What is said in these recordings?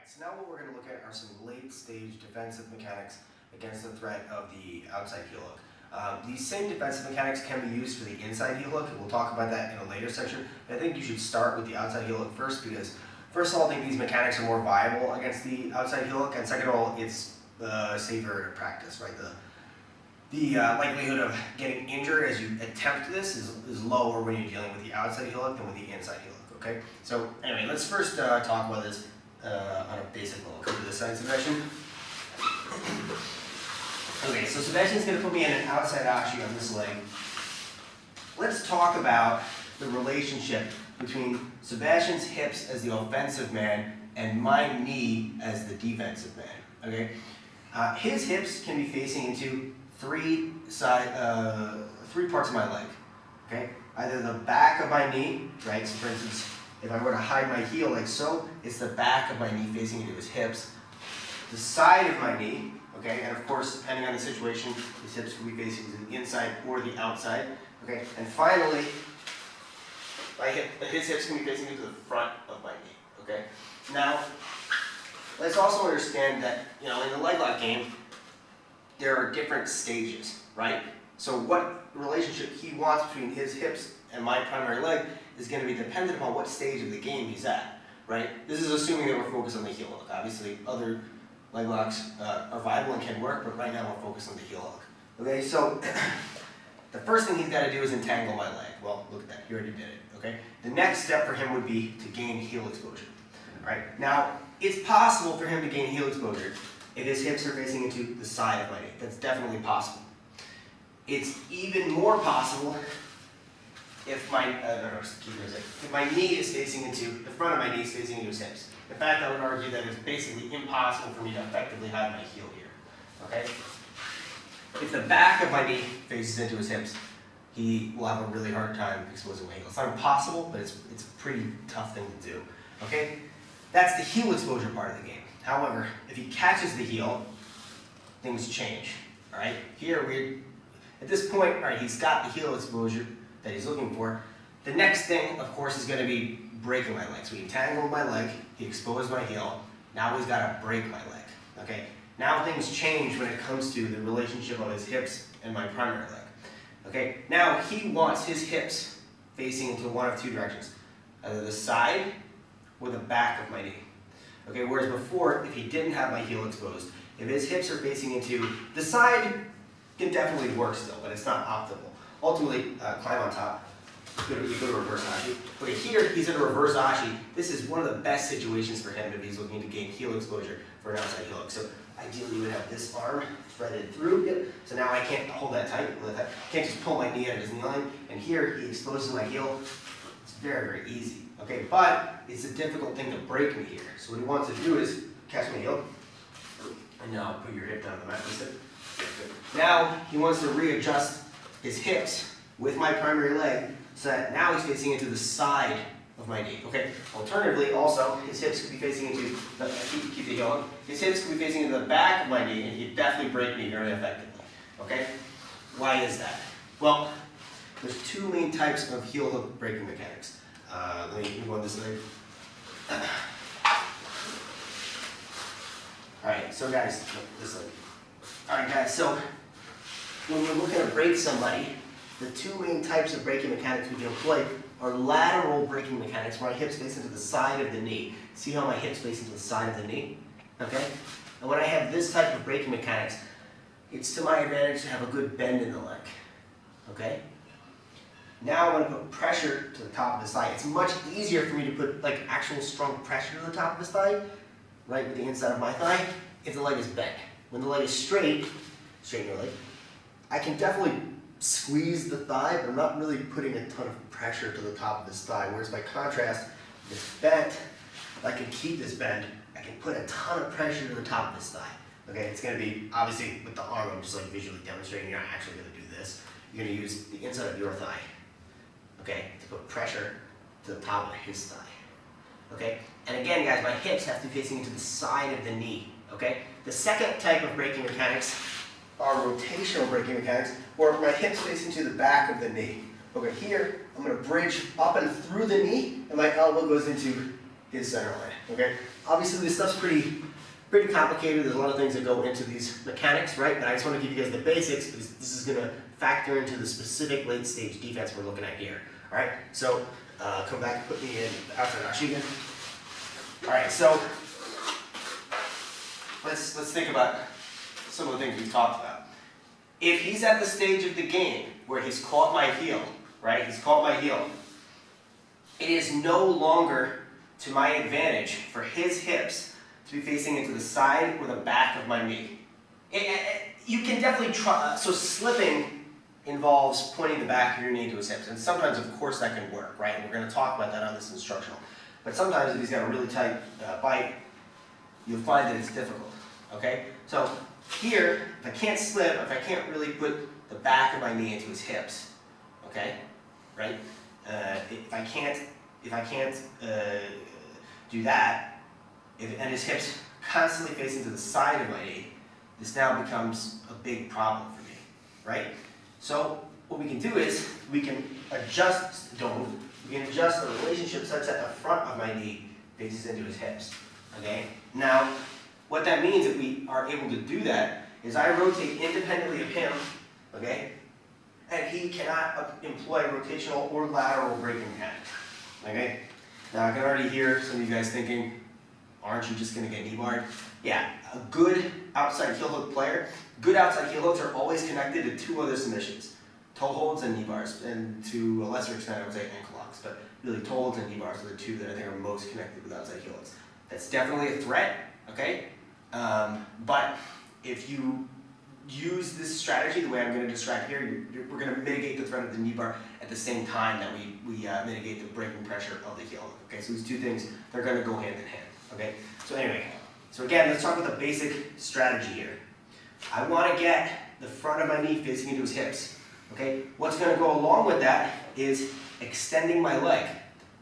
So now what we're going to look at are some late-stage defensive mechanics against the threat of the outside heel hook. These same defensive mechanics can be used for the inside heel hook, and we'll talk about that in a later section. I think you should start with the outside heel hook first because, first of all, I think these mechanics are more viable against the outside heel hook, and second of all, it's safer to practice, right? The likelihood of getting injured as you attempt this is lower when you're dealing with the outside heel hook than with the inside heel hook, okay? So anyway, let's first talk about this on a basic level. Come to this side, Sebastian. Okay, so Sebastian's going to put me in an outside ashi on this leg. Let's talk about the relationship between Sebastian's hips as the offensive man and my knee as the defensive man, okay? His hips can be facing into three parts of my leg, okay? Either the back of my knee, right? So for instance, if I were to hide my heel like so, it's the back of my knee facing into his hips. The side of my knee, okay? And of course, depending on the situation, his hips could be facing to the inside or the outside, okay? And finally, his hips can be facing into the front of my knee, okay? Now, let's also understand that, in the leg lock game, there are different stages, right? So what relationship he wants between his hips and my primary leg is going to be dependent upon what stage of the game he's at, right? This is assuming that we're focused on the heel hook. Obviously, other leg locks are viable and can work, but right now we're focused on the heel hook. Okay, so the first thing he's got to do is entangle my leg. Well, look at that, he already did it, okay? The next step for him would be to gain heel exposure, all right? Now, it's possible for him to gain heel exposure if his hips are facing into the side of my knee. That's definitely possible. It's even more possible if my knee is facing into, the front of my knee is facing into his hips. In fact, I would argue that it's basically impossible for me to effectively hide my heel here, okay? If the back of my knee faces into his hips, he will have a really hard time exposing my heel. It's not impossible, but it's a pretty tough thing to do, okay? That's the heel exposure part of the game. However, if he catches the heel, things change, all right? Here, at this point, all right, he's got the heel exposure that he's looking for. The next thing, of course, is going to be breaking my leg. So he entangled my leg, he exposed my heel, now he's got to break my leg, okay? Now things change when it comes to the relationship of his hips and my primary leg, okay? Now he wants his hips facing into one of two directions, either the side or the back of my knee, okay? Whereas before, if he didn't have my heel exposed, if his hips are facing into the side, can definitely work still, but it's not optimal. Ultimately, climb on top. You go to reverse ashi. Okay, here he's in a reverse ashi. This is one of the best situations for him if he's looking to gain heel exposure for an outside heel hook. So ideally, you would have this arm threaded through. Yep. So now I can't hold that tight. I can't just pull my knee out of his knee line. And here he exposes my heel. It's very, very easy. Okay, but it's a difficult thing to break me here. So what he wants to do is catch my heel, and now put your hip down on the mat. Now he wants to readjust his hips with my primary leg so that now he's facing into the side of my knee, okay? Alternatively, also, his hips could be facing into, keep the heel on, his hips could be facing into the back of my knee, and he'd definitely break me very effectively, okay? Why is that? Well, there's two main types of heel hook breaking mechanics. Let me move on this leg. All right, so guys, this leg. All right, guys, so when we're looking to break somebody, the two main types of breaking mechanics we can employ are lateral breaking mechanics, where my hips face into the side of the knee. See how my hips face into the side of the knee? Okay? And when I have this type of breaking mechanics, it's to my advantage to have a good bend in the leg. Okay? Now I'm going to put pressure to the top of his thigh. It's much easier for me to put actual strong pressure to the top of his thigh, right with the inside of my thigh, if the leg is bent. When the leg is straighten your leg, I can definitely squeeze the thigh, but I'm not really putting a ton of pressure to the top of his thigh. Whereas by contrast, if it's bent, if I can keep this bend, I can put a ton of pressure to the top of his thigh. Okay, it's going to be, obviously with the arm, I'm just visually demonstrating, you're not actually going to do this. You're going to use the inside of your thigh, okay, to put pressure to the top of his thigh. Okay, and again guys, my hips have to be facing into the side of the knee. Okay, the second type of breaking mechanics are rotational breaking mechanics, where my hips face into the back of the knee. Okay, here I'm going to bridge up and through the knee, and my elbow goes into his center line. okay? Obviously this stuff's pretty complicated. There's a lot of things that go into these mechanics, right? But I just want to give you guys the basics because this is going to factor into the specific late stage defense we're looking at here. All right, so come back and put me in after ashi again. All right, so let's think about some of the things we've talked about. If he's at the stage of the game where he's caught my heel, right? He's caught my heel. It is no longer to my advantage for his hips to be facing into the side or the back of my knee. You can definitely try, so slipping involves pointing the back of your knee to his hips, and sometimes of course that can work, right? And we're going to talk about that on this instructional. But sometimes if he's got a really tight bite, you'll find that it's difficult, okay? So here, if I can't slip, if I can't really put the back of my knee into his hips, okay, right? If I can't do that, and his hips constantly facing to the side of my knee, this now becomes a big problem for me, right? So what we can do is we can adjust, we can adjust the relationship such that the front of my knee faces into his hips, okay? Now, what that means if we are able to do that is I rotate independently of him, okay? And he cannot employ rotational or lateral braking mechanics, okay? Now I can already hear some of you guys thinking, aren't you just gonna get knee barred? Yeah, a good outside heel hook player, good outside heel hooks are always connected to two other submissions, toe holds and knee bars, and to a lesser extent I would say ankle locks, but really toe holds and knee bars are the two that I think are most connected with outside heel hooks. That's definitely a threat, okay? But if you use this strategy the way I'm going to describe here, we're going to mitigate the threat of the knee bar at the same time that we mitigate the braking pressure of the heel hook. Okay, so these two things, they're going to go hand in hand. Okay, so anyway, so again, let's talk about the basic strategy here. I want to get the front of my knee facing into his hips. Okay, what's going to go along with that is extending my leg.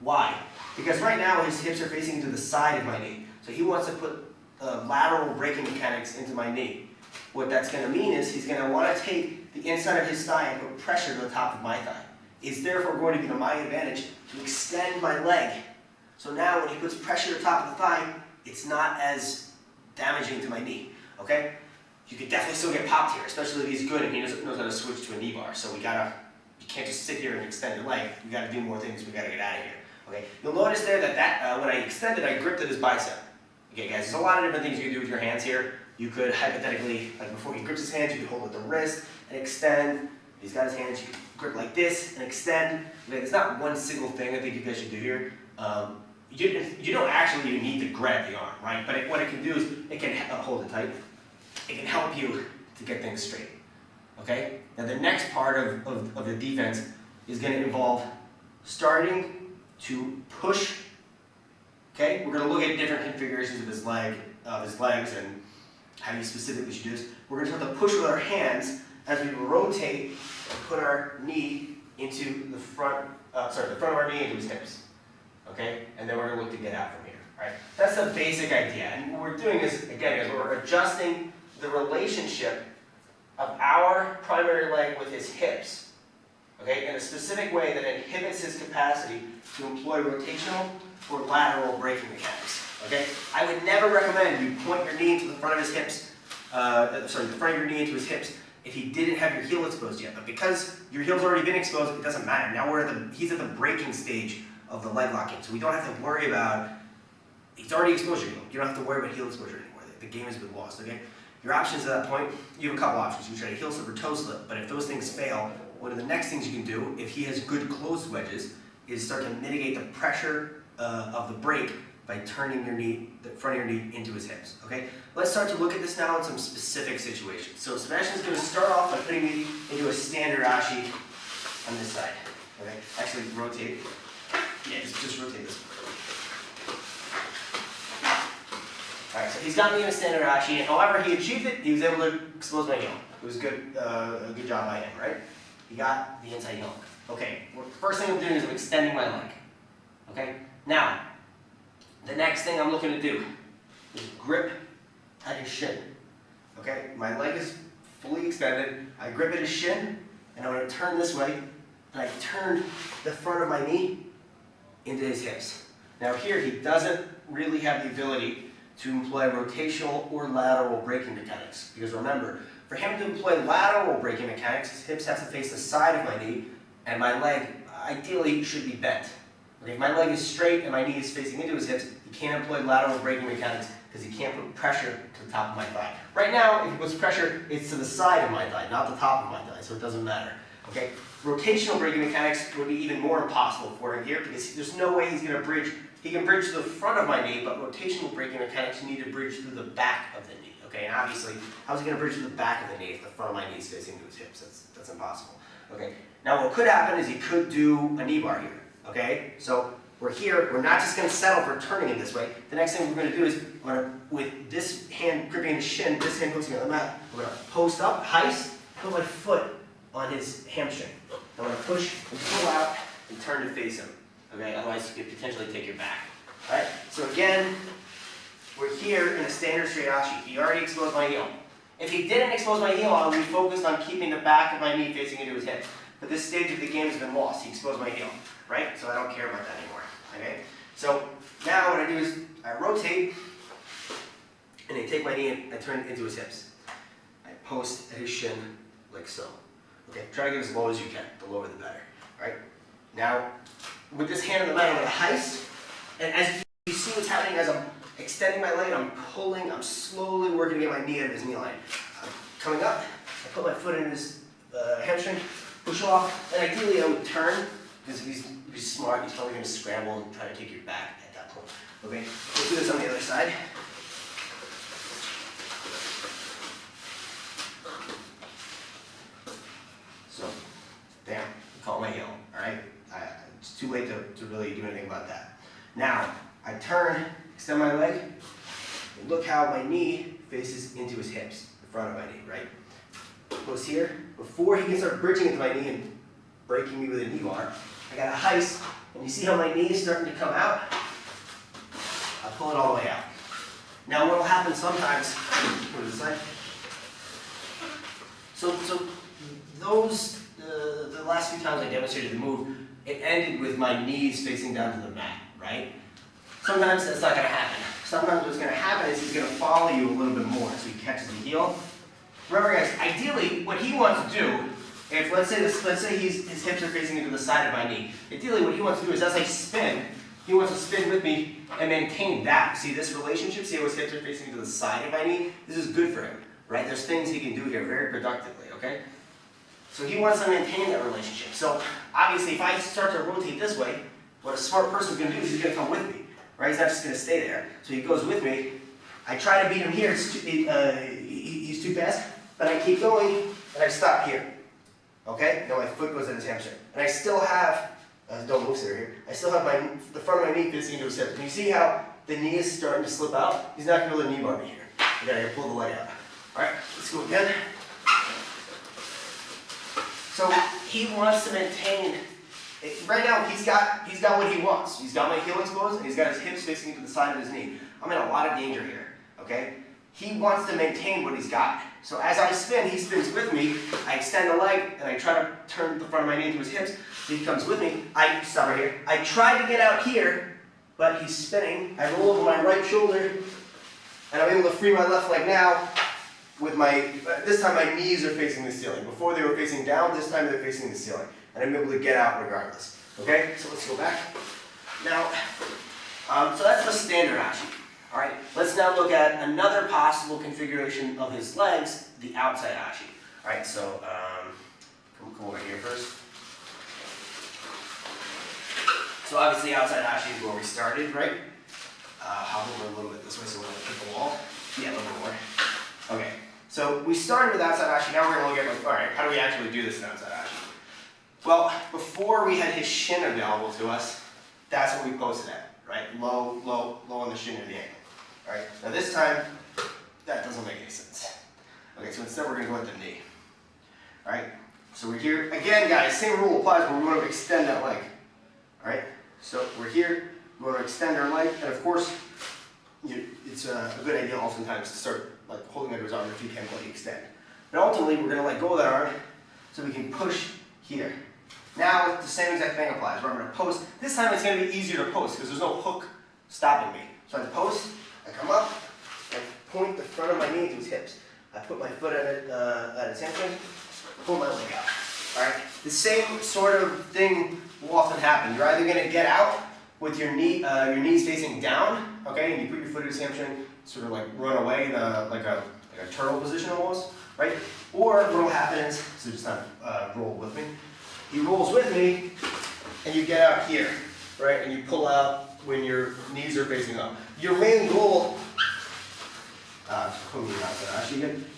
Why? Because right now his hips are facing to the side of my knee, so he wants to put lateral braking mechanics into my knee. What that's going to mean is he's going to want to take the inside of his thigh and put pressure to the top of my thigh. It's therefore going to be to my advantage to extend my leg. So now when he puts pressure to the top of the thigh, it's not as damaging to my knee, okay? You could definitely still get popped here, especially if he's good and he knows how to switch to a knee bar. So you can't just sit here and extend your leg. We gotta do more things, we gotta get out of here, okay? You'll notice there that when I extended, I gripped at his bicep. Okay guys, there's a lot of different things you can do with your hands here. You could hypothetically, like before he grips his hands, you could hold at the wrist and extend. If he's got his hands, you can grip like this and extend. Okay, there's not one single thing I think you guys should do here. You don't actually even need to grab the arm, right? But what it can do is it can hold it tight. It can help you to get things straight. Okay? Now the next part of the defense is going to involve starting to push. Okay? We're going to look at different configurations of his legs and how you specifically should do this. We're going to start to push with our hands as we rotate and put our knee into the front of our knee into his hips. Okay? And then we're going to look to get out from here. All right? That's the basic idea. And what we're doing is, again, is we're adjusting the relationship of our primary leg with his hips, okay, in a specific way that inhibits his capacity to employ rotational or lateral braking mechanics. Okay? I would never recommend you point your knee into the front of his hips, the front of your knee into his hips if he didn't have your heel exposed yet. But because your heel's already been exposed, it doesn't matter. Now he's at the braking stage of the leg locking, so we don't have to worry about, he's already exposed your heel. You don't have to worry about heel exposure anymore. The game has been lost, okay? Your options at that point, you have a couple options. You can try to heel slip or toe slip, but if those things fail, one of the next things you can do, if he has good closed wedges, is start to mitigate the pressure of the brake by turning your knee, the front of your knee into his hips, okay? Let's start to look at this now in some specific situations. So Sebastian's going to start off by putting me into a standard ashi on this side, okay? Actually, rotate. Yeah, just rotate this. Alright, so he's got me in a standard ashi, and however he achieved it, he was able to expose my heel. It was good, a good job by him, right? He got the inside heel. Okay, first thing I'm doing is I'm extending my leg. Okay, now, the next thing I'm looking to do is grip at his shin. Okay, my leg is fully extended, I grip at his shin, and I'm going to turn this way, and I turn the front of my knee into his hips. Now here, he doesn't really have the ability to employ rotational or lateral braking mechanics. Because remember, for him to employ lateral braking mechanics, his hips have to face the side of my knee, and my leg ideally should be bent. Okay, if my leg is straight and my knee is facing into his hips, he can't employ lateral braking mechanics because he can't put pressure to the top of my thigh. Right now, if he puts pressure, it's to the side of my thigh, not the top of my thigh, so it doesn't matter. Okay? Rotational braking mechanics would be even more impossible for him here because there's no way he's going to bridge. He can bridge to the front of my knee, but rotational braking mechanics, you need to bridge through the back of the knee. Okay, and obviously, how's he going to bridge to the back of the knee if the front of my knee is facing to his hips? That's impossible. Okay, now what could happen is he could do a knee bar here. Okay, so we're here, we're not just going to settle for turning it this way. The next thing we're going to do is, with this hand gripping his shin, this hand hooks me on the mat, we're going to post up, heist, put my foot on his hamstring. I'm going to push and pull out and turn to face him. Okay, otherwise you could potentially take your back. Alright, so again, we're here in a standard straight ashi. He already exposed my heel. If he didn't expose my heel, I would be focused on keeping the back of my knee facing into his hip. But this stage of the game has been lost. He exposed my heel, right? So I don't care about that anymore. Okay? So now what I do is I rotate and I take my knee and I turn it into his hips. I post at his shin like so. Okay, try to get as low as you can. The lower the better. Alright? Now, with this hand on the mat, I'm going to heist. And as you see what's happening as I'm extending my leg, I'm pulling, I'm slowly working to get my knee out of his knee line. I'm coming up, I put my foot in his hamstring, push off, and ideally I would turn, because if he's smart, he's probably going to scramble and try to take your back at that point. Okay, let's do this on the other side. So, bam, caught my heel, alright? It's too late to really do anything about that. Now, I turn, extend my leg, and look how my knee faces into his hips, the front of my knee, right? Goes here. Before he can start bridging into my knee and breaking me with a knee bar, I got a heist, and you see how my knee is starting to come out? I pull it all the way out. Now, what will happen sometimes, put it aside. So those, the last few times I demonstrated the move, it ended with my knees facing down to the mat, right? Sometimes that's not going to happen. Sometimes what's going to happen is he's going to follow you a little bit more, so he catches the heel. Remember guys, ideally what he wants to do, if let's say his hips are facing into the side of my knee, ideally what he wants to do is as I spin, he wants to spin with me and maintain that. See this relationship? See how his hips are facing into the side of my knee? This is good for him, right? There's things he can do here very productively, okay? So he wants to maintain that relationship. So obviously if I start to rotate this way, what a smart person is going to do is he's going to come with me, right? He's not just going to stay there. So he goes with me. I try to beat him here. He's too fast, but I keep going and I stop here. Okay? Now my foot goes in his hamstring. And I still have, don't move here, I still have the front of my knee facing into his hips. And you see how the knee is starting to slip out? He's not going to be able to knee bar me here. I gotta pull the leg out. Alright, let's go again. So he wants to maintain, right now he's got what he wants. He's got my heel exposed and he's got his hips facing into the side of his knee. I'm in a lot of danger here, okay? He wants to maintain what he's got. So as I spin, he spins with me. I extend the leg and I try to turn the front of my knee into his hips. So he comes with me. Stop right here. I try to get out here, but he's spinning. I roll over my right shoulder and I'm able to free my left leg now. With this time my knees are facing the ceiling. Before they were facing down, this time they're facing the ceiling. And I'm able to get out regardless. Okay, so let's go back. Now, so that's the standard ashi. All right, let's now look at another possible configuration of his legs, the outside ashi. All right, so come over here first. So obviously outside ashi is where we started, right? Hop over a little bit this way so we don't hit the wall. Yeah, a little bit more. Okay, so we started with outside ashi, now we're going to look at, all right, how do we actually do this in outside ashi? Well, before we had his shin available to us, that's what we posted at, right? Low on the shin near the ankle. All right, now this time, that doesn't make any sense. Okay, so instead we're going to go with the knee. All right, so we're here, again guys, same rule applies, but we want to extend that leg. All right, so we're here, we want to extend our leg, and of course, it's a good idea oftentimes to start like holding onto his arm if you can let extend. But ultimately, we're going to let go of that arm so we can push here. Now, the same exact thing applies, where I'm going to post. This time it's going to be easier to post because there's no hook stopping me. So I post, I come up, I point the front of my knee to his hips. I put my foot at his hamstring, pull my leg out. All right. The same sort of thing will often happen. You're either going to get out with your knees facing down, okay, and you put your foot at his hamstring, sort of like run away in like a turtle position almost, right? Or what will happen is, so just roll with me. He rolls with me, and you get out here, right? And you pull out when your knees are facing up. Your main goal,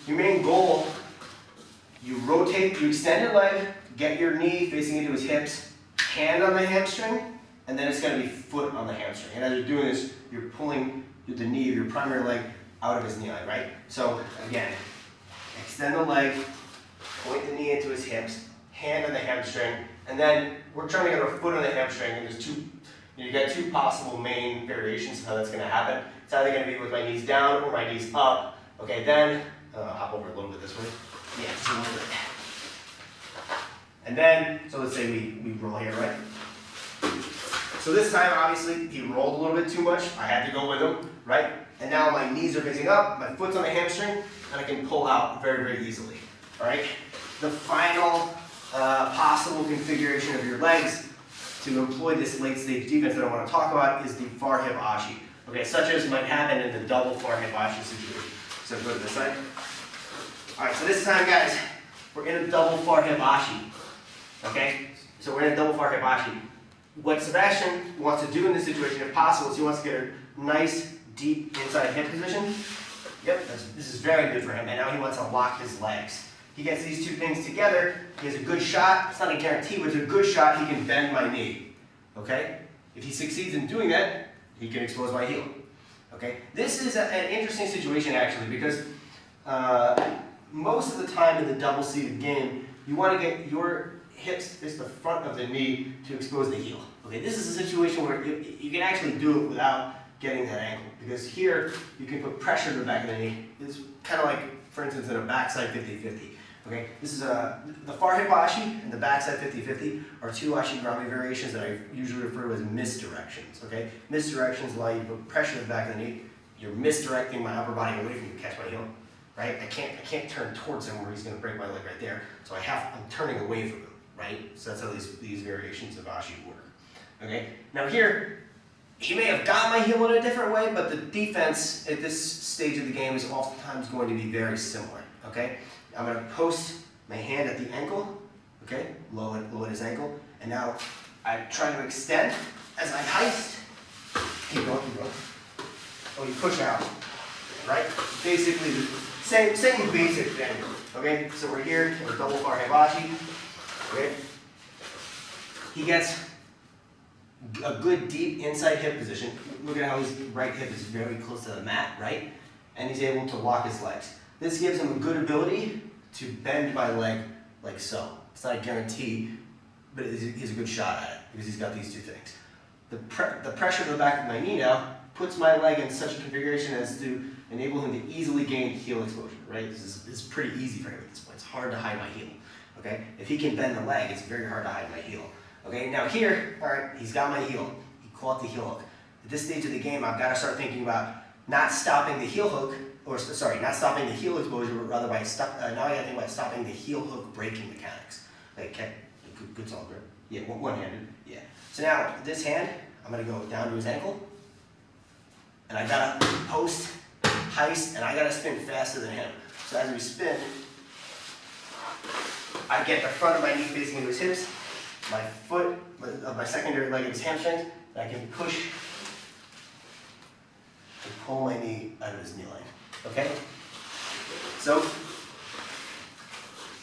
your main goal, you rotate, you extend your leg, get your knee facing into his hips, hand on the hamstring, and then it's going to be foot on the hamstring. And as you're doing this, you're pulling the knee of your primary leg out of his knee line, right? So again, extend the leg, point the knee into his hips, hand on the hamstring, and then we're trying to get our foot on the hamstring, and there's you get two possible main variations of how that's going to happen. It's either going to be with my knees down or my knees up. Okay, then hop over a little bit this way. Yeah, just a little bit. And then, so let's say we roll here, right? So this time, obviously, he rolled a little bit too much. I had to go with him, right? And now my knees are facing up, my foot's on the hamstring, and I can pull out very, very easily, all right? The final possible configuration of your legs to employ this late stage defense that I want to talk about is the far hip ashi, okay? Such as might happen in the double far hip ashi situation. So go to this side. All right, so this time, guys, we're in a double far hip ashi, okay? So we're in a double far hip ashi. What Sebastian wants to do in this situation, if possible, is he wants to get a nice, deep inside hip position. Yep, this is very good for him, and now he wants to lock his legs. He gets these two things together, he has a good shot. It's not a guarantee, but it's a good shot. He can bend my knee, okay? If he succeeds in doing that, he can expose my heel, okay? This is an interesting situation, actually, because most of the time in the double-seated game, you want to get your hips face the front of the knee to expose the heel, okay? This is a situation where you can actually do it without getting that ankle, because here you can put pressure to the back of the knee. It's kind of like, for instance, in a backside 50-50. Okay, this is the far hip ashi and the backside 50-50 are two ashigarami variations that I usually refer to as misdirections. Okay, misdirections allow you to put pressure to the back of the knee. You're misdirecting my upper body away from you to catch my heel. Right? I can't turn towards him where he's going to break my leg right there. So I'm turning away from him. Right? So that's how these variations of ashi work. Okay. Now here, he may have got my heel in a different way, but the defense at this stage of the game is oftentimes going to be very similar. Okay. I'm going to post my hand at the ankle, okay, low at his ankle, and now I'm trying to extend as I heist. Keep going. Oh, you push out, right? Basically, the same basic thing, okay? So we're here in a double far hibachi, okay? He gets a good deep inside hip position. Look at how his right hip is very close to the mat, right? And he's able to lock his legs. This gives him a good ability to bend my leg like so. It's not a guarantee, but he's a good shot at it because he's got these two things. The pressure to the back of my knee now puts my leg in such a configuration as to enable him to easily gain heel exposure, right? This is pretty easy for him at this point. It's hard to hide my heel, okay? If he can bend the leg, it's very hard to hide my heel, okay? Now here, all right, he's got my heel. He caught the heel hook. At this stage of the game, I've got to start thinking about not stopping the heel hook, not stopping the heel exposure, but rather by now I got to think about stopping the heel hook breaking mechanics. Okay, good solid grip. Yeah, one-handed. Yeah. So now this hand, I'm going to go down to his ankle, and I got to post, heist, and I got to spin faster than him. So as we spin, I get the front of my knee facing into his hips, my foot, my secondary leg of his hamstrings, and I can push and pull my knee out of his knee line. Okay? So,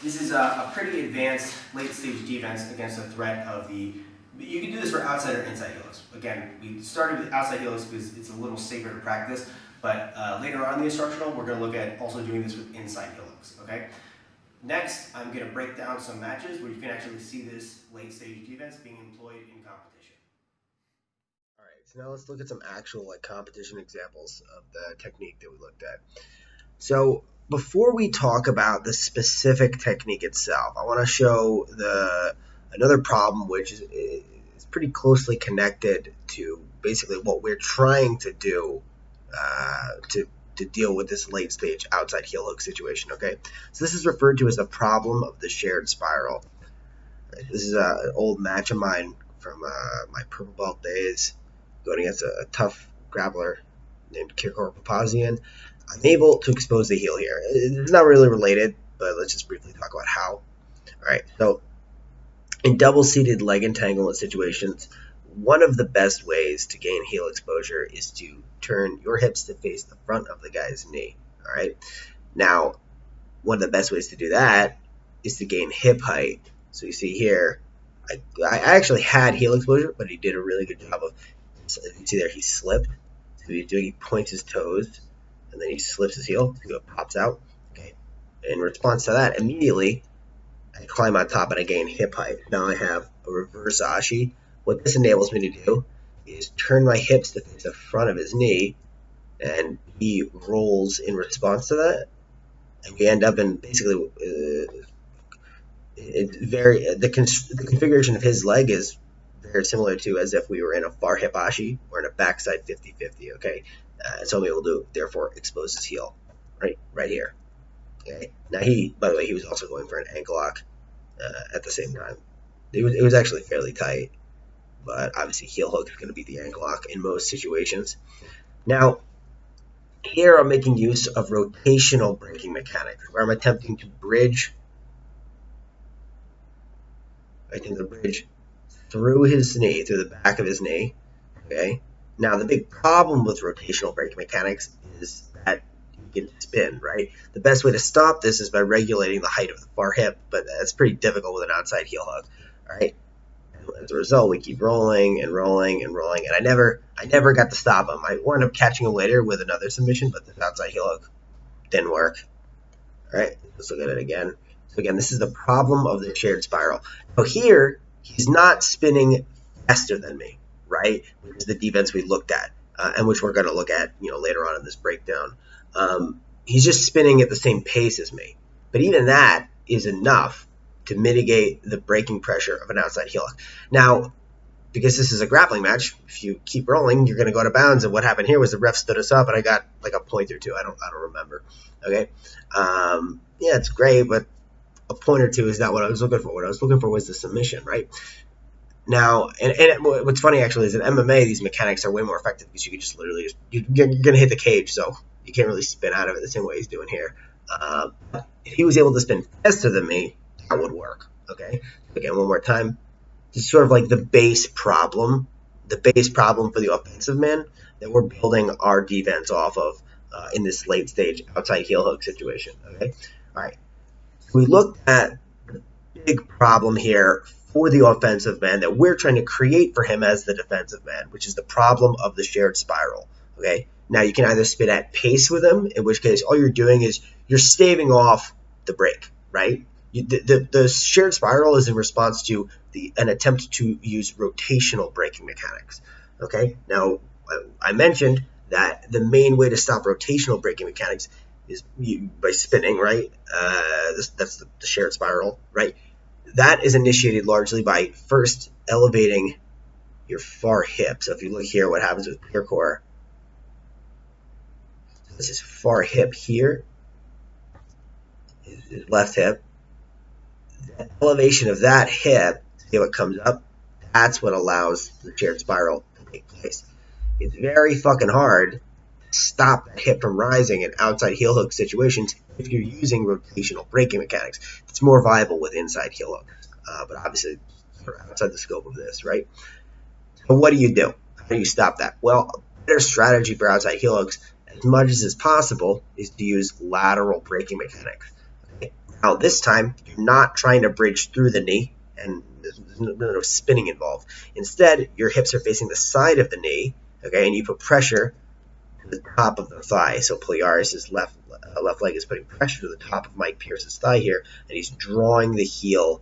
this is a pretty advanced late stage defense against the threat of you can do this for outside or inside heel hooks. Again, we started with outside heel hooks because it's a little safer to practice, but later on in the instructional, we're going to look at also doing this with inside heel hooks. Okay? Next, I'm going to break down some matches where you can actually see this late stage defense being employed in competition. All right, so now let's look at some actual competition examples of the technique that we looked at. So before we talk about the specific technique itself, I want to show another problem which is pretty closely connected to basically what we're trying to do to deal with this late stage outside heel hook situation. Okay, so this is referred to as the problem of the shared spiral. This is an old match of mine from my purple belt days, going against a tough grappler named Kirkor Papazian. I'm able to expose the heel here. It's not really related, but let's just briefly talk about how. All right, so in double-seated leg entanglement situations, one of the best ways to gain heel exposure is to turn your hips to face the front of the guy's knee. All right. Now, one of the best ways to do that is to gain hip height. So you see here, I actually had heel exposure, but he did a really good job of. So you see there, he slipped. So he points his toes, and then he slips his heel, so it pops out. Okay. In response to that, immediately I climb on top and I gain hip height. Now I have a reverse ashi. What this enables me to do is turn my hips to face the front of his knee, and he rolls in response to that, and we end up in basically the configuration of his leg is very similar to as if we were in a far hibashi or in a backside 50-50. Okay, so I'm able to therefore expose his heel right here. Okay, now by the way, he was also going for an ankle lock at the same time. It was actually fairly tight, but obviously heel hook is going to be the ankle lock in most situations. Now, here I'm making use of rotational breaking mechanics, where I'm attempting to bridge through his knee, through the back of his knee. Okay. Now, the big problem with rotational breaking mechanics is that you can spin, right? The best way to stop this is by regulating the height of the far hip, but that's pretty difficult with an outside heel hook. All right. As a result, we keep rolling and rolling and rolling, and I never got to stop him. I wound up catching him later with another submission, but the outside heel hook didn't work. All right, let's look at it again. So again, this is the problem of the shared spiral. Now here, he's not spinning faster than me, right? Which is the defense we looked at, and which we're going to look at, later on in this breakdown. He's just spinning at the same pace as me, but even that is enough to mitigate the breaking pressure of an outside heel hook. Now, because this is a grappling match, if you keep rolling, you're going to go out of bounds. And what happened here was the ref stood us up, and I got like a point or two. I don't remember. Okay, yeah, it's great, but a point or two is not what I was looking for. What I was looking for was the submission, right? Now, and what's funny actually is in MMA, these mechanics are way more effective because you can just literally you're going to hit the cage, so you can't really spin out of it the same way he's doing here. If he was able to spin faster than me, that would work. Okay, again, one more time. This is sort of like the base problem for the offensive man that we're building our defense off of in this late stage outside heel hook situation. Okay, all right. We look at the big problem here for the offensive man that we're trying to create for him as the defensive man, which is the problem of the shared spiral. Okay, now you can either spin at pace with him, in which case all you're doing is you're staving off the break, right? The shared spiral is in response to an attempt to use rotational breaking mechanics. Okay, now I mentioned that the main way to stop rotational breaking mechanics is by spinning, right? That's the shared spiral, right? That is initiated largely by first elevating your far hip. So if you look here, what happens with Kirkor, this is far hip here, his left hip. The elevation of that hip, see how it comes up? That's what allows the shared spiral to take place. It's very fucking hard to stop that hip from rising in outside heel hook situations if you're using rotational breaking mechanics. It's more viable with inside heel hooks, but obviously outside the scope of this, right? So what do? How do you stop that? Well, a better strategy for outside heel hooks, as much as is possible, is to use lateral breaking mechanics. Now, this time, you're not trying to bridge through the knee, and there's no spinning involved. Instead, your hips are facing the side of the knee, okay, and you put pressure to the top of the thigh. So Pliaris' left leg is putting pressure to the top of Mike Pierce's thigh here, and he's drawing the heel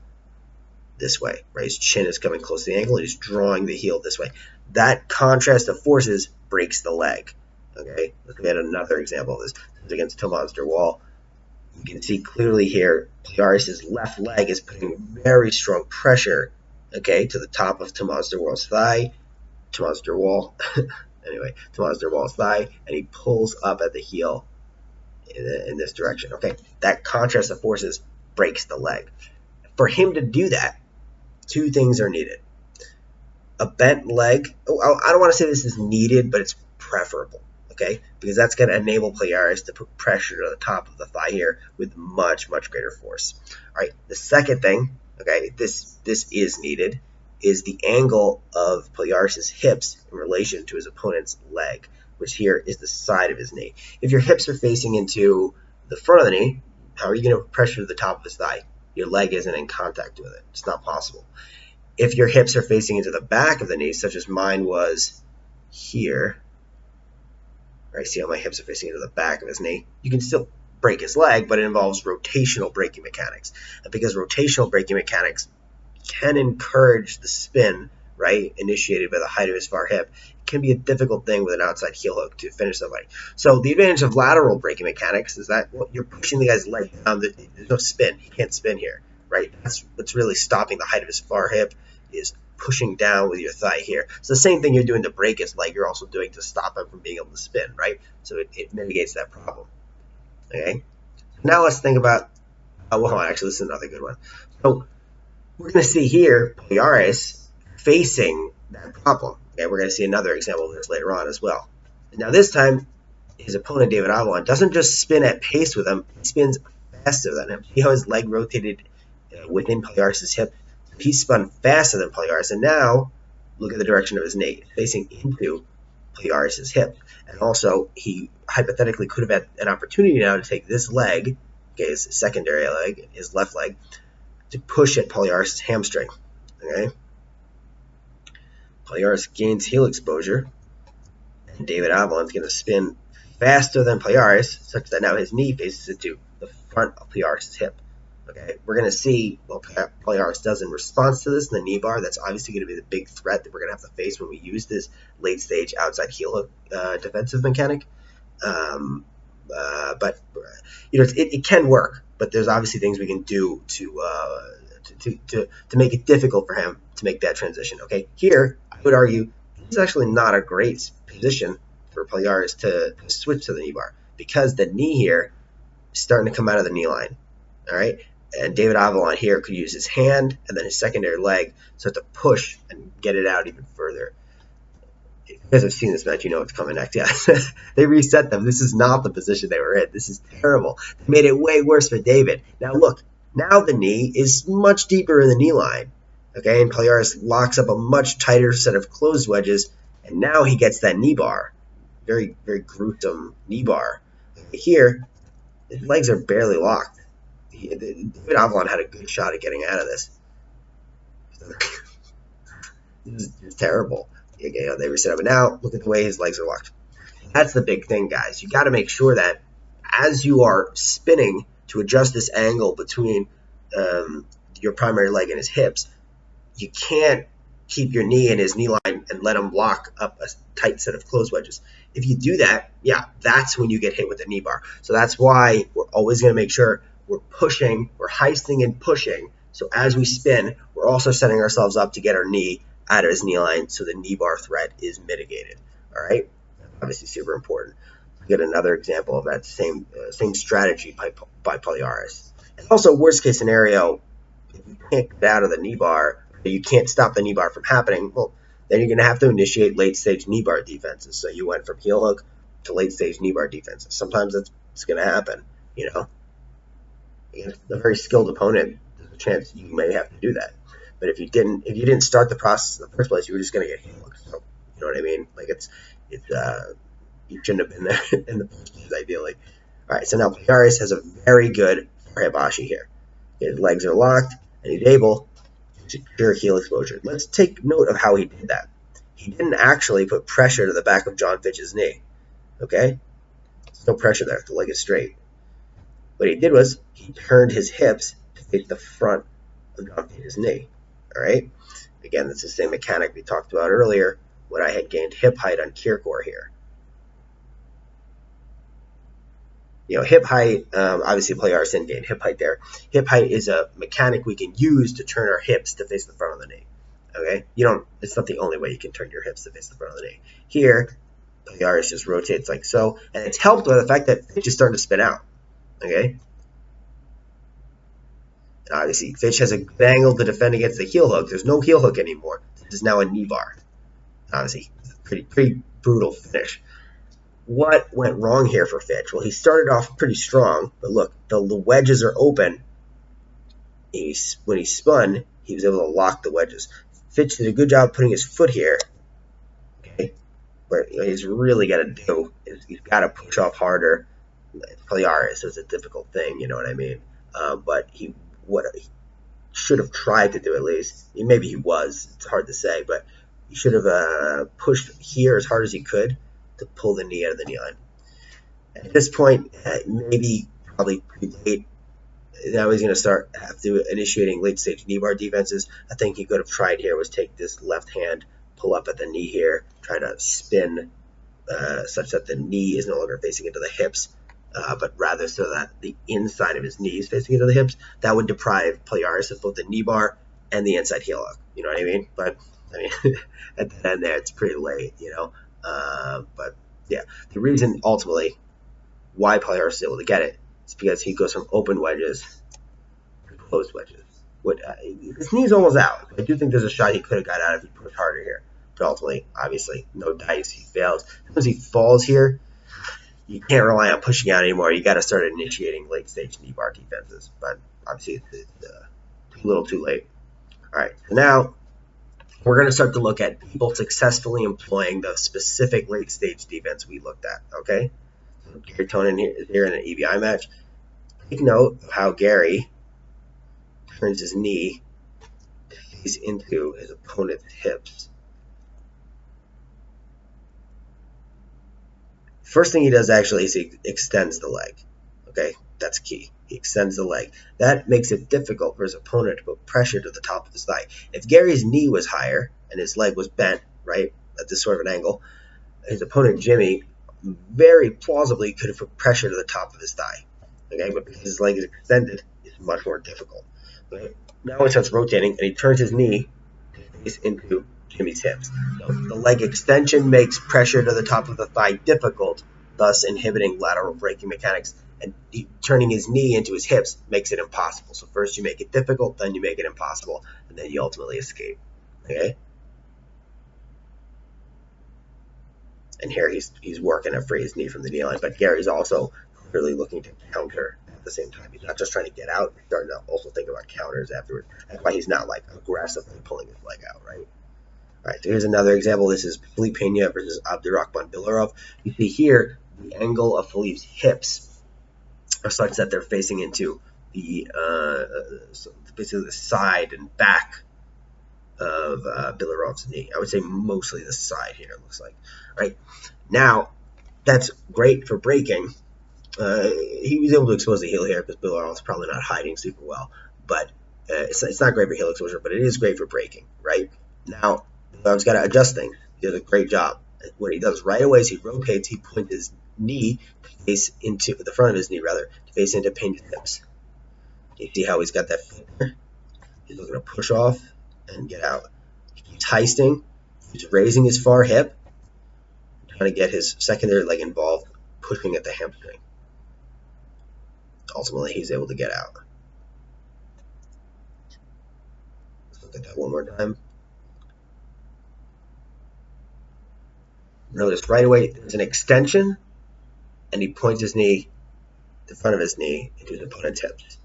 this way, right? His chin is coming close to the ankle, and he's drawing the heel this way. That contrast of forces breaks the leg, okay? Let's look at another example of this. This is against Tomas Derwall. You can see clearly here, Pliaris' left leg is putting very strong pressure, okay, to the top of Tomas Derwall's thigh. Tomas Derwall. Anyway, Tomas Derwall's thigh, and he pulls up at the heel in this direction. Okay, that contrast of forces breaks the leg. For him to do that, two things are needed. A bent leg, I don't want to say this is needed, but it's preferable, okay? Because that's going to enable Palhares to put pressure to the top of the thigh here with much, much greater force. All right, the second thing, okay, this is needed, is the angle of Palhares' hips in relation to his opponent's leg, which here is the side of his knee. If your hips are facing into the front of the knee, how are you going to pressure to the top of his thigh? Your leg isn't in contact with it. It's not possible. If your hips are facing into the back of the knee, such as mine was here, right? See how my hips are facing into the back of his knee? You can still break his leg, but it involves rotational braking mechanics. And because rotational braking mechanics can encourage the spin, right, initiated by the height of his far hip, it can be a difficult thing with an outside heel hook to finish somebody. So the advantage of lateral braking mechanics is that you're pushing the guy's leg down. There's no spin. He can't spin here, right? That's what's really stopping the height of his far hip, is pushing down with your thigh here. It's the same thing you're doing to break his leg, you're also doing to stop him from being able to spin, right? So it mitigates that problem. Okay. Now let's think about, actually, this is another good one. So we're going to see here Palhares facing that problem. Okay, we're going to see another example of this later on as well. Now this time, his opponent David Avalon doesn't just spin at pace with him; he spins faster than him. See how his leg rotated within Palhares' hip? He spun faster than Palhares, and now look at the direction of his knee, facing into Palhares' hip. And also, he hypothetically could have had an opportunity now to take this leg, okay, his secondary leg, his left leg, to push at Palhares' hamstring. Okay, Palhares gains heel exposure, and David Avalon's going to spin faster than Palhares, such that now his knee faces into the front of Palhares' hip. Okay, we're going to see what Palhares does in response to this in the knee bar. That's obviously going to be the big threat that we're going to have to face when we use this late stage outside heel hook defensive mechanic. But it can work. But there's obviously things we can do to make it difficult for him to make that transition. Okay, here I would argue this is actually not a great position for Palhares to switch to the knee bar, because the knee here is starting to come out of the knee line. All right. And David Avalon here could use his hand and then his secondary leg so to push and get it out even further. If you guys have seen this match, you know what's coming next. Yeah, they reset them. This is not the position they were in. This is terrible. They made it way worse for David. Now look, now the knee is much deeper in the knee line. Okay, and Palhares locks up a much tighter set of closed wedges, and now he gets that knee bar. Very, very gruesome knee bar. Here, his legs are barely locked. David Avalon had a good shot at getting out of this. This is terrible. They reset him, but now look at the way his legs are locked. That's the big thing, guys. You got to make sure that as you are spinning to adjust this angle between your primary leg and his hips, you can't keep your knee in his knee line and let him lock up a tight set of closed wedges. If you do that, yeah, that's when you get hit with the knee bar. So that's why we're always going to make sure we're pushing, we're heisting and pushing. So as we spin, we're also setting ourselves up to get our knee out of his knee line so the knee bar threat is mitigated. All right? Obviously super important. Get another example of that same strategy by Palhares. And also, worst case scenario, if you can't get out of the knee bar, you can't stop the knee bar from happening, well, then you're going to have to initiate late stage knee bar defenses. So you went from heel hook to late stage knee bar defenses. Sometimes it's going to happen, you know. Against a very skilled opponent, there's a chance you may have to do that. But if you didn't start the process in the first place, you were just going to get heel hooked. So you know what I mean? Like you shouldn't have been there in the first place, ideally. All right, so now Palhares has a very good hibashi here. His legs are locked, and he's able to secure heel exposure. Let's take note of how he did that. He didn't actually put pressure to the back of John Fitch's knee. Okay? There's no pressure there. The leg is straight. What he did was he turned his hips to face the front of John Fitch's knee. All right? Again, that's the same mechanic we talked about earlier when I had gained hip height on Kierkegaard here. You know, hip height, obviously Palhares gained hip height there. Hip height is a mechanic we can use to turn our hips to face the front of the knee. Okay, you don't. It's not the only way you can turn your hips to face the front of the knee. Here, Peliaris just rotates like so, and it's helped by the fact that Fitch is starting to spin out. Okay, and obviously Fitch has a good angle to defend against the heel hook. There's no heel hook anymore. This is now a knee bar. Honestly, pretty brutal finish. What went wrong here for Fitch? Well, he started off pretty strong, but look, the wedges are open. When he spun, he was able to lock the wedges. Fitch did a good job putting his foot here. Okay, what he's really got to do is he's got to push off harder. Peliaris is a difficult thing, you know what I mean? But he should have tried to do at least. Maybe he was. It's hard to say, but he should have pushed here as hard as he could to pull the knee out of the knee line. At this point, maybe probably too late. Now he's going to have to initiating late stage knee bar defenses. I think he could have tried here was take this left hand, pull up at the knee here, try to spin such that the knee is no longer facing into the hips, but rather so that the inside of his knee is facing into the hips. That would deprive Peliaris of both the knee bar and the inside heel hook. You know what I mean? But I mean, at the end there, it's pretty late, you know. But yeah, the reason ultimately why Peliaris is able to get it is because he goes from open wedges to closed wedges. His knee's almost out. I do think there's a shot he could have got out if he pushed harder here. But ultimately, obviously, no dice. He fails. As he falls here, you can't rely on pushing out anymore. You got to start initiating late stage knee bar defenses. But obviously, it's a little too late. All right, so now we're going to start to look at people successfully employing the specific late stage defense we looked at. Okay, so Gary Tonin is here in an EBI match. Take note of how Gary turns his knee to face into his opponent's hips. First thing he does actually is he extends the leg. Okay, that's key. He extends the leg. That makes it difficult for his opponent to put pressure to the top of his thigh. If Gary's knee was higher and his leg was bent, right, at this sort of an angle, his opponent Jimmy very plausibly could have put pressure to the top of his thigh. Okay, but because his leg is extended, it's much more difficult. Okay? Now it starts rotating, and he turns his knee to face into Jimmy's hips. So the leg extension makes pressure to the top of the thigh difficult, thus inhibiting lateral braking mechanics. And turning his knee into his hips makes it impossible. So first you make it difficult, then you make it impossible, and then you ultimately escape. Okay? And here he's working to free his knee from the knee line, but Gary's also clearly looking to counter at the same time. He's not just trying to get out, he's starting to also think about counters afterwards. That's why he's not like aggressively pulling his leg out, right? All right, so here's another example. This is Philippe Pena versus Abdurakhman Bilarov. You see here the angle of Philippe's hips are such that they're facing into the basically the side and back of Bilarov's knee. I would say mostly the side here, it looks like. Right now, that's great for breaking. He was able to expose the heel here because Bilarov's probably not hiding super well. But it's not great for heel exposure, but it is great for breaking. Right now, Bilarov's got to adjust things. He does a great job. What he does right away is he rotates. He points his knee to face into the front of his knee, rather, to face into Pena's hips. You see how he's got that foot there? He's looking to push off and get out. He keeps heisting. He's raising his far hip, trying to get his secondary leg involved, pushing at the hamstring. Ultimately, he's able to get out. Let's look at that one more time. Notice right away there's an extension, and he points his knee, the front of his knee, into his opponent's hips.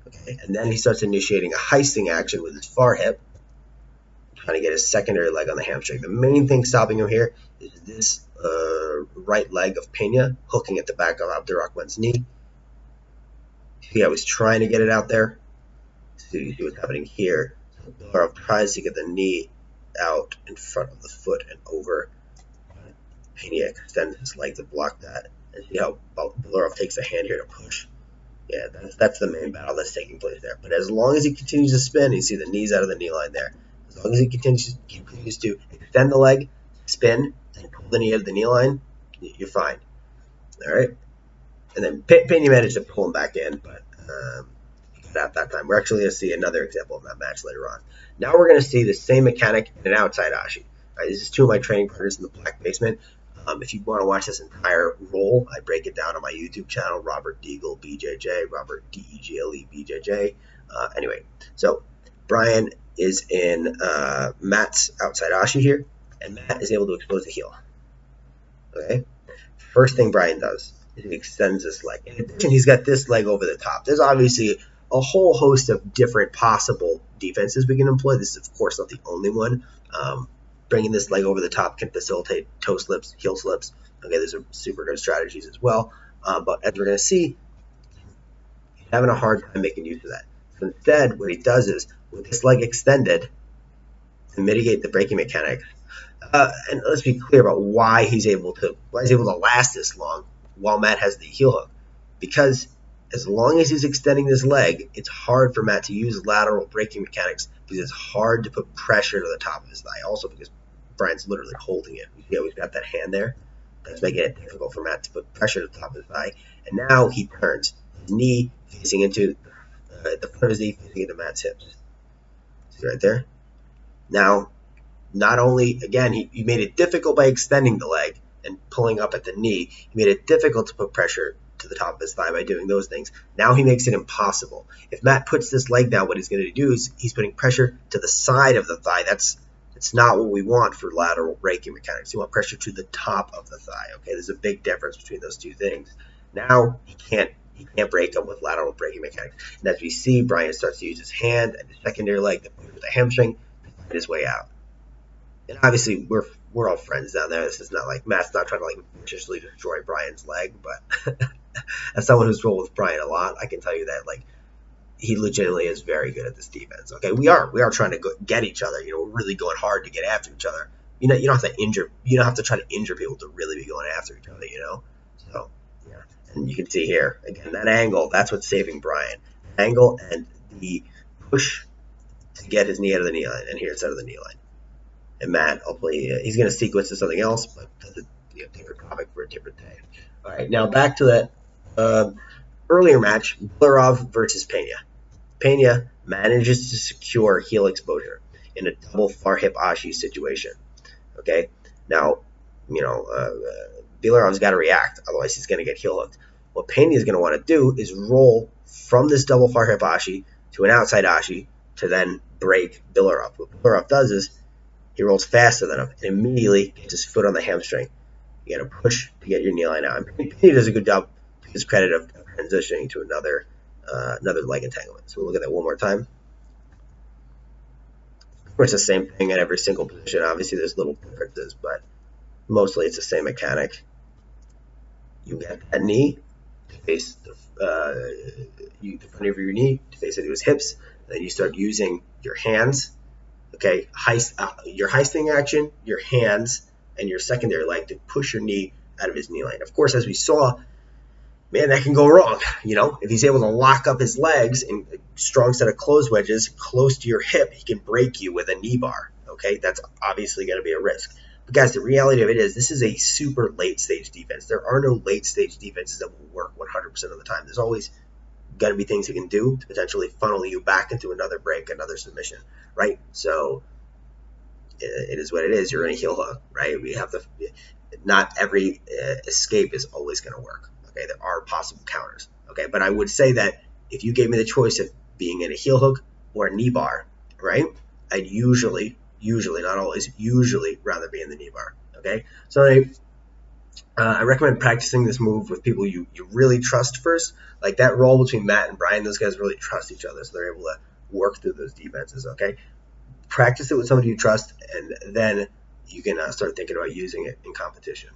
Okay, and then he starts initiating a heisting action with his far hip, trying to get his secondary leg on the hamstring. The main thing stopping him here is this right leg of Pena hooking at the back of Abdurakhman's knee. See how he's trying to get it out there? See what's happening here. So Bilarov tries to get the knee out in front of the foot and over. Pena extends his leg to block that. And see how Bilarov takes a hand here to push. Yeah, that's the main battle that's taking place there. But as long as he continues to spin, you see the knees out of the knee line there. As long as he continues to extend the leg, spin, and pull the knee out of the knee line, you're fine. All right? And then Pena managed to pull him back in, but at that time. We're actually going to see another example of that match later on. Now we're going to see the same mechanic in an outside ashi. Right, this is two of my training partners in the black basement. If you want to watch this entire roll, I break it down on my YouTube channel, Robert Deagle BJJ, Robert Deagle BJJ. Anyway, so Brian is in Matt's outside ashi here, and Matt is able to expose the heel. Okay, first thing Brian does is he extends this leg. In addition, he's got this leg over the top. There's obviously a whole host of different possible defenses we can employ. This is, of course, not the only one. Bringing this leg over the top can facilitate toe slips, heel slips. Okay, those are super good strategies as well. But as we're going to see, he's having a hard time making use of that. So instead, what he does is, with this leg extended, to mitigate the breaking mechanics, and let's be clear about why he's able to last this long while Matt has the heel hook. Because as long as he's extending this leg, it's hard for Matt to use lateral breaking mechanics because it's hard to put pressure to the top of his thigh. Also because Brian's literally holding it. You see how he's got that hand there? That's making it difficult for Matt to put pressure to the top of his thigh. And now he turns his knee facing into the front of his knee facing into Matt's hips. See right there? Now, not only, again, he made it difficult by extending the leg and pulling up at the knee. He made it difficult to put pressure to the top of his thigh by doing those things. Now he makes it impossible. If Matt puts this leg down, what he's going to do is he's putting pressure to the side of the thigh. That's not what we want for lateral breaking mechanics. You want pressure to the top of the thigh. Okay, there's a big difference between those two things. Now he can't break them with lateral breaking mechanics. And as we see, Brian starts to use his hand and his secondary leg to push with the hamstring to find his way out. And obviously, we're all friends down there. This is not like Matt's not trying to like viciously destroy Brian's leg, but as someone who's rolled with Brian a lot, I can tell you that like he legitimately is very good at this defense. Okay, we are trying to get each other. You know, we're really going hard to get after each other. You know, you don't have to try to injure people to really be going after each other. You know, so yeah. And you can see here again that angle. That's what's saving Brian. Angle and the push to get his knee out of the knee line, and here it's out of the knee line. And Matt, hopefully, he's going to sequence to something else, but that's a different topic for a different day. All right, now back to that earlier match, Bilarov versus Pena. Pena manages to secure heel exposure in a double far hip ashi situation. Okay, now, Bilarov's got to react, otherwise he's going to get heel hooked. What Pena is going to want to do is roll from this double far hip ashi to an outside ashi to then break Bilarov. What Bilarov does is he rolls faster than him and immediately gets his foot on the hamstring. You got to push to get your knee line out. And he does a good job, to his credit, of transitioning to another leg entanglement. So we'll look at that one more time. Of course, the same thing at every single position. Obviously, there's little differences, but mostly it's the same mechanic. You get that knee to face the front of your knee to face into his hips. And then you start using your hands. Okay, your heisting action, your hands, and your secondary leg to push your knee out of his knee line. Of course, as we saw, man, that can go wrong. You know, if he's able to lock up his legs in a strong set of closed wedges close to your hip, he can break you with a knee bar. Okay, that's obviously going to be a risk. But guys, the reality of it is this is a super late stage defense. There are no late stage defenses that will work 100% of the time. There's always got to be things you can do to potentially funnel you back into another break, another submission, right? So it is what it is. You're in a heel hook, right? We have to. Not every escape is always going to work. Okay, there are possible counters. Okay, but I would say that if you gave me the choice of being in a heel hook or a knee bar, right? I'd usually, not always, rather be in the knee bar. Okay, so I recommend practicing this move with people you really trust first. Like that roll between Matt and Brian, those guys really trust each other, so they're able to work through those defenses, okay? Practice it with somebody you trust, and then you can start thinking about using it in competition.